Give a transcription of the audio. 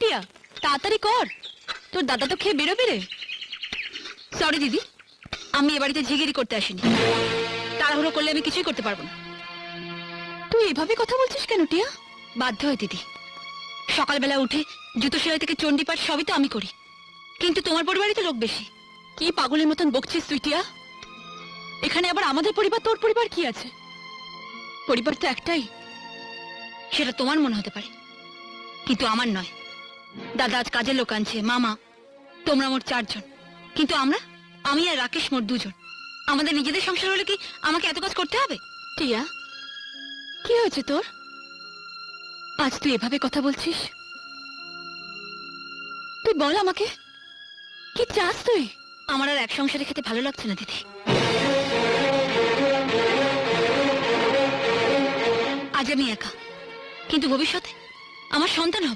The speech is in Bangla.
টিয়া, তাড়াতাড়ি কর, তোর দাদা তো খেয়ে বেরোবে রে। সরি দিদি, আমি এ বাড়িতে ঝিগিরি করতে আসিনি। তাড়াহুড়ো করলে আমি কিছুই করতে পারবো না। তুই এভাবে কথা বলছিস কেন টিয়া? বাধ্য হয় দিদি, সকালবেলা উঠে জুতো সেলাই থেকে চণ্ডীপাঠ সবই তো আমি করি, কিন্তু তোমার পরিবারই তো লোক বেশি। কি পাগলের মতন বকছিস তুই টিয়া? এখানে আবার আমাদের পরিবার তোর পরিবার কি আছে? পরিবার তো একটাই, সেটা তোমার মনে হতে পারে, কিন্তু আমার নয়। দাদা আজ কাজের লোক আনছে, মামা, তোমরা মোট 4 জন, কিন্তু আমি আর রাকেশ মোট 2 জন। আমাদের নিজেদের সংসার হলে কি আমাকে এত কাজ করতে হবে? টিয়া, কি হয়েছে তোর? আজ তুই এভাবে কথা বলছিস? তুই বল আমাকে, কি চাস তুই? আমার আর এক সংসারে খেতে ভালো লাগছে না দিদি। আজ আমি একা, কিন্তু ভবিষ্যতে আমার সন্তান হবে।